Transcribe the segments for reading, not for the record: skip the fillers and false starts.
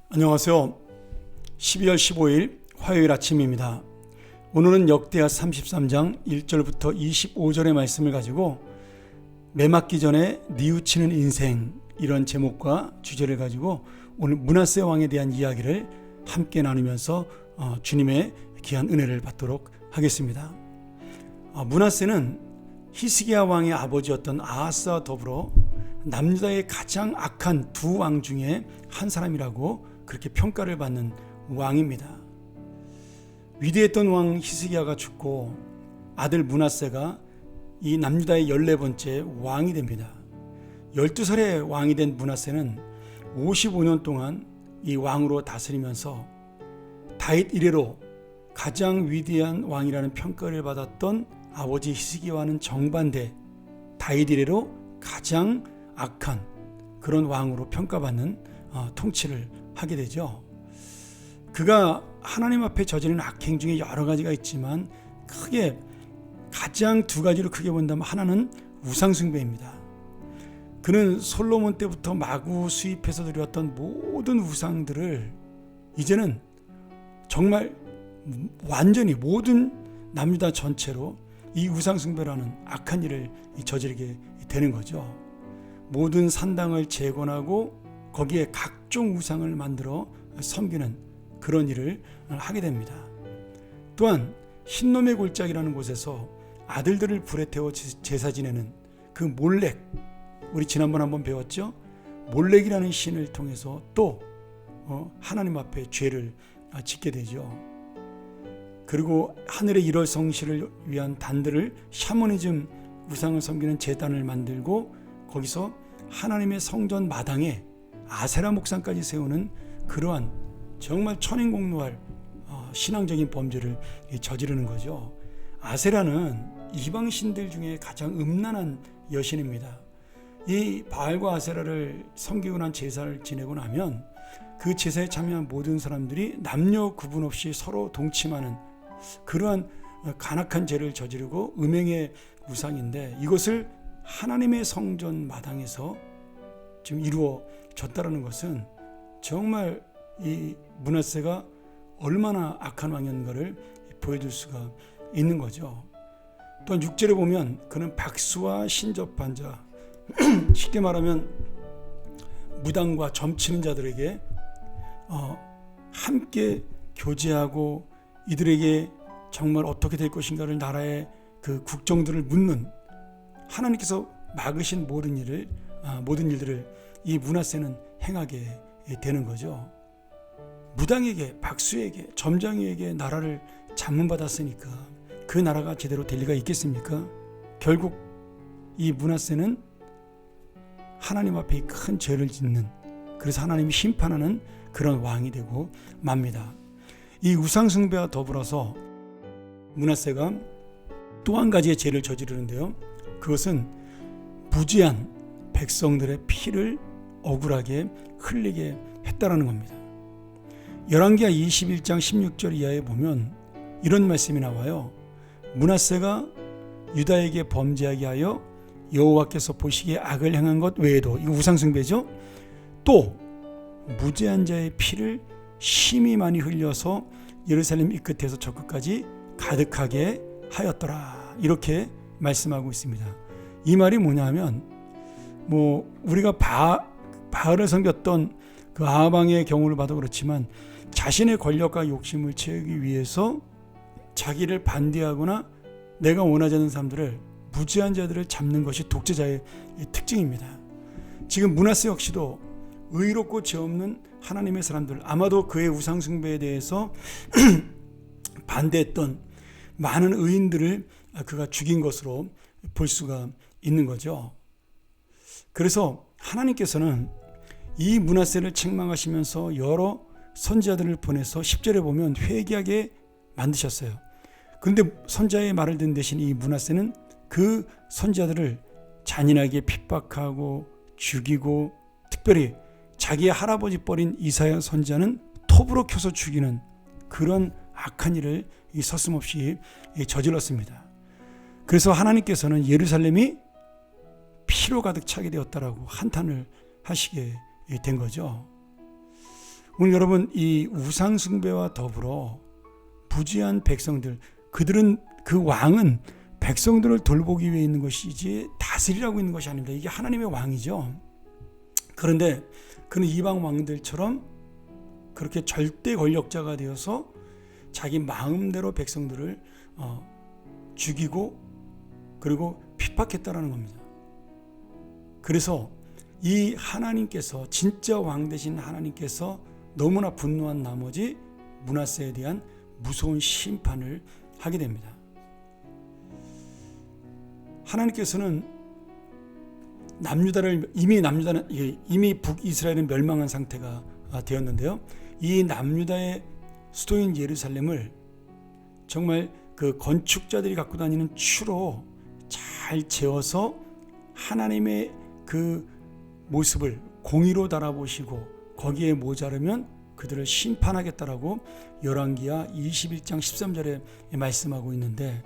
안녕하세요. 12월 15일 화요일 아침입니다. 오늘은 역대하 33장 1절부터 25절의 말씀을 가지고 매 맞기 전에 뉘우치는 인생, 이런 제목과 주제를 가지고 오늘 므낫세 왕에 대한 이야기를 함께 나누면서 주님의 귀한 은혜를 받도록 하겠습니다. 므낫세는 히스기야 왕의 아버지였던 아하스와 더불어 남유다의 가장 악한 두 왕 중에 한 사람이라고 그렇게 평가를 받는 왕입니다. 위대했던 왕 히스기야가 죽고 아들 므낫세가 이 남유다의 14번째 왕이 됩니다. 12살의 왕이 된 므낫세는 55년 동안 이 왕으로 다스리면서 다윗 이래로 가장 위대한 왕이라는 평가를 받았던 아버지 히스기야와는 정반대 다윗 이래로 가장 악한 그런 왕으로 평가받는 통치를 하게 되죠. 그가 하나님 앞에 저지른 악행 중에 여러 가지가 있지만 크게 가장 두 가지로 크게 본다면 하나는 우상숭배입니다. 그는 솔로몬 때부터 마구 수입해서 드렸던 모든 우상들을 이제는 정말 완전히 모든 남유다 전체로 이 우상숭배라는 악한 일을 저지르게 되는 거죠. 모든 산당을 재건하고 거기에 각종 우상을 만들어 섬기는 그런 일을 하게 됩니다. 또한 흰놈의 골짜기라는 곳에서 아들들을 불에 태워 제사 지내는 그 몰렉, 우리 지난번 한번 배웠죠? 몰렉이라는 신을 통해서 또 하나님 앞에 죄를 짓게 되죠. 그리고 하늘의 일월 성실을 위한 단들을 샤머니즘 우상을 섬기는 제단을 만들고 거기서 하나님의 성전 마당에 아세라 목상까지 세우는 그러한 정말 천인공노할 신앙적인 범죄를 저지르는 거죠. 아세라는 이방 신들 중에 가장 음란한 여신입니다. 이 바알과 아세라를 섬기고 난 제사를 지내고 나면 그 제사에 참여한 모든 사람들이 남녀 구분 없이 서로 동침하는 그러한 간악한 죄를 저지르고 음행의 우상인데 이것을 하나님의 성전 마당에서 지금 이루어졌다는 것은 정말 이 므낫세가 얼마나 악한 왕이었는가를 보여줄 수가 있는 거죠. 또한 6절에 보면 그는 박수와 신접한 자, 쉽게 말하면 무당과 점치는 자들에게 함께 교제하고 이들에게 정말 어떻게 될 것인가를 나라의 그 국정들을 묻는 하나님께서 막으신 모든 일들을 이 므낫세는 행하게 되는 거죠. 무당에게, 박수에게, 점장에게 나라를 잡문받았으니까 그 나라가 제대로 될 리가 있겠습니까? 결국 이 므낫세는 하나님 앞에 큰 죄를 짓는, 그래서 하나님이 심판하는 그런 왕이 되고 맙니다. 이 우상숭배와 더불어서 므낫세가 또 한 가지의 죄를 저지르는데요. 그것은 무지한 백성들의 피를 억울하게 흘리게 했다라는 겁니다. 열왕기하 21장 16절 이하에 보면 이런 말씀이 나와요. 므낫세가 유다에게 범죄하게 하여 여호와께서 보시기에 악을 행한 것 외에도, 이거 우상숭배죠. 또 무죄한 자의 피를 심히 많이 흘려서 예루살렘 이 끝에서 저 끝까지 가득하게 하였더라, 이렇게 말씀하고 있습니다. 이 말이 뭐냐면 우리가 바알을 섬겼던 그 아합 왕의 경우를 봐도 그렇지만 자신의 권력과 욕심을 채우기 위해서 자기를 반대하거나 내가 원하지 않는 사람들을, 무지한 자들을 잡는 것이 독재자의 특징입니다. 지금 므낫세 역시도 의롭고 죄 없는 하나님의 사람들, 아마도 그의 우상숭배에 대해서 반대했던 많은 의인들을 그가 죽인 것으로 볼 수가 있는 거죠. 그래서 하나님께서는 이 므낫세를 책망하시면서 여러 선지자들을 보내서 10절에 보면 회개하게 만드셨어요. 그런데 선지자의 말을 듣는 대신 이 므낫세는 그 선지자들을 잔인하게 핍박하고 죽이고, 특별히 자기의 할아버지 뻘인 이사야 선지자는 톱으로 켜서 죽이는 그런 악한 일을 서슴없이 저질렀습니다. 그래서 하나님께서는 예루살렘이 피로 가득 차게 되었다라고 한탄을 하시게 된 거죠. 오늘 여러분, 이 우상 숭배와 더불어 부지한 백성들, 그들은, 그 왕은 백성들을 돌보기 위해 있는 것이지 다스리라고 있는 것이 아닙니다. 이게 하나님의 왕이죠. 그런데 그는 이방 왕들처럼 그렇게 절대 권력자가 되어서 자기 마음대로 백성들을 죽이고 그리고 핍박했다라는 겁니다. 그래서 이 하나님께서, 진짜 왕 되신 하나님께서 너무나 분노한 나머지 므낫세에 대한 무서운 심판을 하게 됩니다. 하나님께서는 이미 북이스라엘은 멸망한 상태가 되었는데요. 이 남유다의 수도인 예루살렘을 정말 그 건축자들이 갖고 다니는 추로 잘 재어서 하나님의 그 모습을 공의로 달아보시고 거기에 모자르면 그들을 심판하겠다라고 열왕기하 21장 13절에 말씀하고 있는데,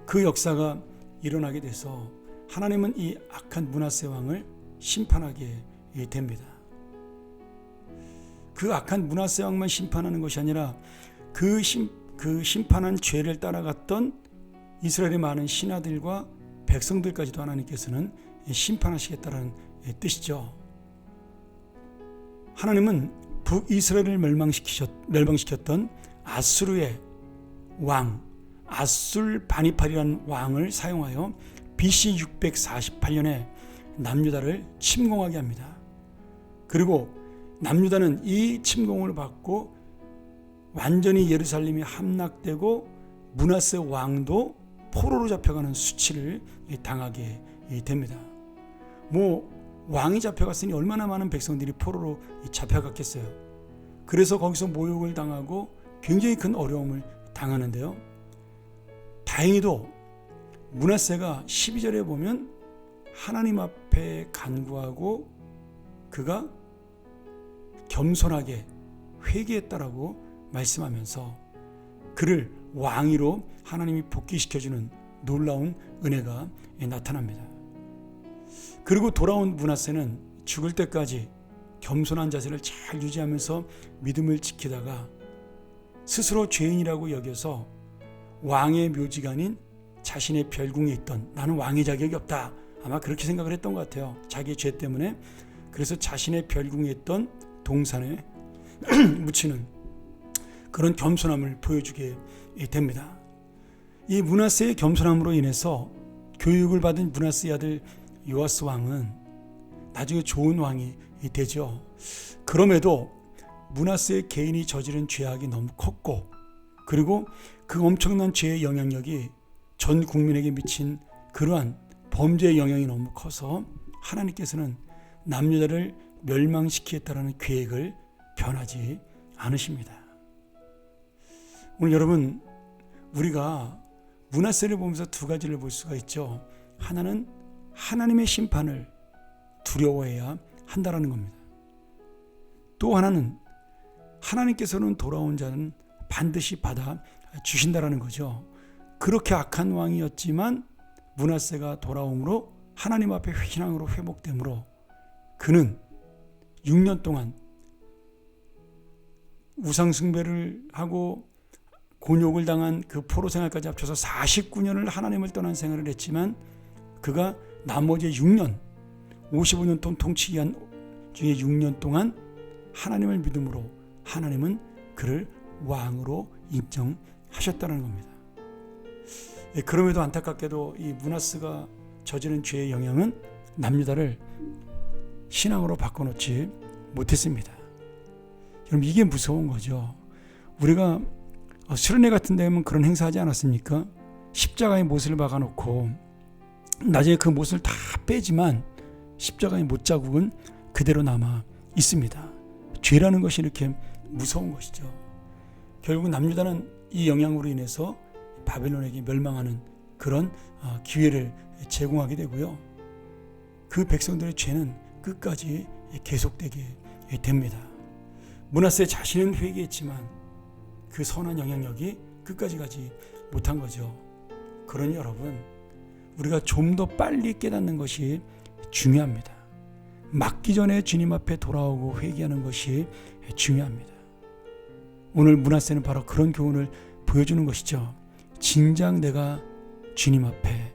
그 역사가 일어나게 돼서 하나님은 이 악한 므낫세 왕을 심판하게 됩니다. 그 악한 므낫세 왕만 심판하는 것이 아니라 그 심판한 죄를 따라갔던 이스라엘의 많은 신하들과 백성들까지도 하나님께서는 심판하시겠다는 뜻이죠. 하나님은 북이스라엘을 멸망시켰던 아수르의 왕 아술바니팔이라는 왕을 사용하여 BC 648년에 남유다를 침공하게 합니다. 그리고 남유다는 이 침공을 받고 완전히 예루살렘이 함락되고 므낫세 왕도 포로로 잡혀가는 수치를 당하게 됩니다. 왕이 잡혀갔으니 얼마나 많은 백성들이 포로로 잡혀갔겠어요. 그래서 거기서 모욕을 당하고 굉장히 큰 어려움을 당하는데요. 다행히도 므낫세가 12절에 보면 하나님 앞에 간구하고 그가 겸손하게 회개했다라고 말씀하면서 그를 왕위로 하나님이 복귀시켜주는 놀라운 은혜가 나타납니다. 그리고 돌아온 므낫세는 죽을 때까지 겸손한 자세를 잘 유지하면서 믿음을 지키다가 스스로 죄인이라고 여겨서 왕의 묘지가 아닌 자신의 별궁에 있던, 나는 왕의 자격이 없다, 아마 그렇게 생각을 했던 것 같아요. 자기의 죄 때문에. 그래서 자신의 별궁에 있던 동산에 묻히는 그런 겸손함을 보여주게 됩니다. 이 므낫세의 겸손함으로 인해서 교육을 받은 므낫세의 아들 요아스 왕은 나중에 좋은 왕이 되죠. 그럼에도 므낫세 개인이 저지른 죄악이 너무 컸고, 그리고 그 엄청난 죄의 영향력이 전 국민에게 미친 그러한 범죄의 영향이 너무 커서 하나님께서는 남유다를 멸망시키겠다라는 계획을 변하지 않으십니다. 오늘 여러분, 우리가 므낫세를 보면서 두 가지를 볼 수가 있죠. 하나는 하나님의 심판을 두려워해야 한다라는 겁니다. 또 하나는 하나님께서는 돌아온 자는 반드시 받아 주신다라는 거죠. 그렇게 악한 왕이었지만 므낫세가 돌아옴으로 하나님 앞에 신앙으로 회복되므로 그는 6년 동안 우상숭배를 하고 곤욕을 당한 그 포로 생활까지 합쳐서 49년을 하나님을 떠난 생활을 했지만 그가 나머지 6년, 55년 동안 통치기 한 중에 6년 동안 하나님을 믿음으로 하나님은 그를 왕으로 인정하셨다는 겁니다. 그럼에도 안타깝게도 이 므낫세가 저지른 죄의 영향은 남유다를 신앙으로 바꿔놓지 못했습니다. 여러분, 이게 무서운 거죠. 우리가 수련회 같은 데 하면 그런 행사하지 않았습니까? 십자가에 못을 박아놓고 나중에 그 못을 다 빼지만 십자가의 못자국은 그대로 남아 있습니다. 죄라는 것이 이렇게 무서운 것이죠. 결국 남유다는 이 영향으로 인해서 바벨론에게 멸망하는 그런 기회를 제공하게 되고요. 그 백성들의 죄는 끝까지 계속되게 됩니다. 므낫세 자신은 회개했지만 그 선한 영향력이 끝까지 가지 못한 거죠. 그러니 여러분, 우리가 좀 더 빨리 깨닫는 것이 중요합니다. 맞기 전에 주님 앞에 돌아오고 회개하는 것이 중요합니다. 오늘 므낫세는 바로 그런 교훈을 보여주는 것이죠. 진작 내가 주님 앞에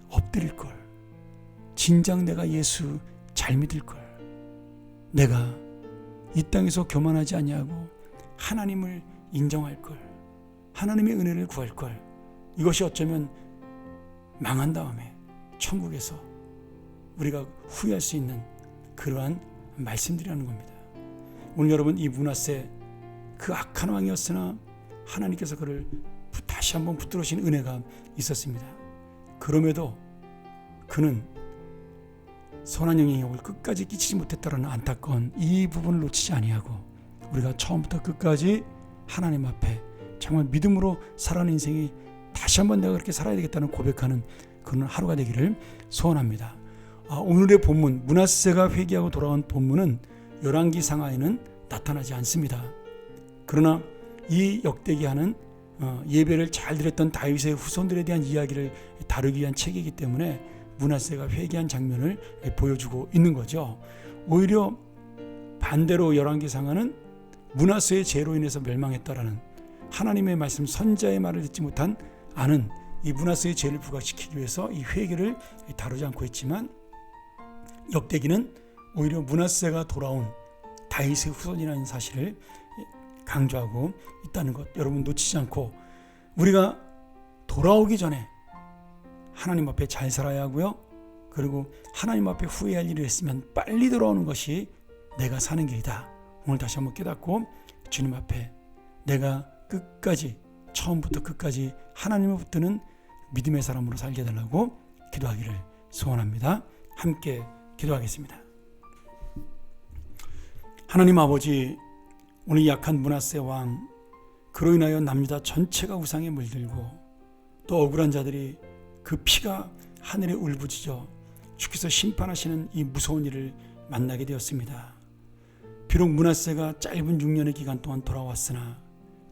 엎드릴 걸, 진작 내가 예수 잘 믿을 걸, 내가 이 땅에서 교만하지 아니하고 하나님을 인정할 걸, 하나님의 은혜를 구할 걸, 이것이 어쩌면 망한 다음에 천국에서 우리가 후회할 수 있는 그러한 말씀들이라는 겁니다. 오늘 여러분, 이 므낫세 그 악한 왕이었으나 하나님께서 그를 다시 한번 붙들으신 은혜가 있었습니다. 그럼에도 그는 선한 영향력을 끝까지 끼치지 못했다는 안타까운 이 부분을 놓치지 아니하고 우리가 처음부터 끝까지 하나님 앞에 정말 믿음으로 살아가는 인생이 다시 한번 내가 그렇게 살아야 되겠다는 고백하는 그런 하루가 되기를 소원합니다. 오늘의 본문, 므낫세가 회개하고 돌아온 본문은 열왕기 상하에는 나타나지 않습니다. 그러나 이 역대기하는 예배를 잘 드렸던 다윗의 후손들에 대한 이야기를 다루기 위한 책이기 때문에 므낫세가 회개한 장면을 보여주고 있는 거죠. 오히려 반대로 열왕기 상하는 므낫세의 죄로 인해서 멸망했다라는 하나님의 말씀, 선자의 말을 듣지 못한 아는 이 므낫세의 죄를 부각시키기 위해서 이 회개를 다루지 않고 있지만, 역대기는 오히려 므낫세가 돌아온 다윗의 후손이라는 사실을 강조하고 있다는 것, 여러분 놓치지 않고 우리가 돌아오기 전에 하나님 앞에 잘 살아야 하고요. 그리고 하나님 앞에 후회할 일이 있으면 빨리 돌아오는 것이 내가 사는 길이다. 오늘 다시 한번 깨닫고 주님 앞에 내가 끝까지, 처음부터 끝까지 하나님을 붙드는 믿음의 사람으로 살게 해달라고 기도하기를 소원합니다. 함께 기도하겠습니다. 하나님 아버지, 오늘 약한 므낫세 왕, 그로 인하여 남유다 전체가 우상에 물들고 또 억울한 자들이 그 피가 하늘에 울부짖어 주께서 심판하시는 이 무서운 일을 만나게 되었습니다. 비록 므낫세가 짧은 6년의 기간 동안 돌아왔으나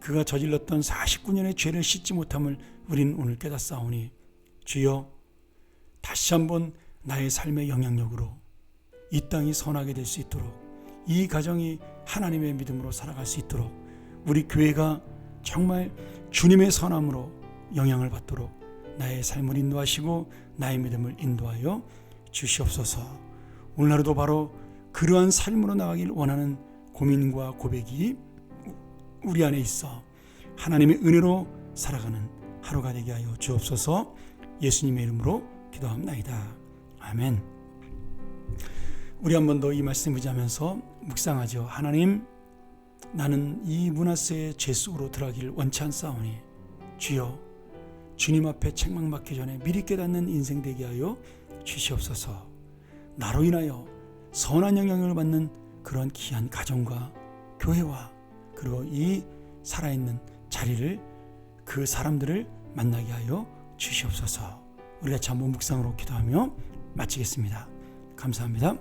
그가 저질렀던 49년의 죄를 씻지 못함을 우리는 오늘 깨닫사오니, 주여 다시 한번 나의 삶의 영향력으로 이 땅이 선하게 될 수 있도록, 이 가정이 하나님의 믿음으로 살아갈 수 있도록, 우리 교회가 정말 주님의 선함으로 영향을 받도록 나의 삶을 인도하시고 나의 믿음을 인도하여 주시옵소서. 오늘 하루도 바로 그러한 삶으로 나가길 원하는 고민과 고백이 우리 안에 있어 하나님의 은혜로 살아가는 하루가 되게 하여 주옵소서. 예수님의 이름으로 기도합나이다. 아멘. 우리 한 번 더 이 말씀 의지하면서 묵상하죠. 하나님, 나는 이 므낫세의 죄 속으로 들어가기를 원치 않사오니 주여 주님 앞에 책망받기 전에 미리 깨닫는 인생 되게 하여 주시옵소서. 나로 인하여 선한 영향을 받는 그런 귀한 가정과 교회와 그리고 이 살아있는 자리를, 그 사람들을 만나게 하여 주시옵소서. 우리가 한번 묵상으로 기도하며 마치겠습니다. 감사합니다.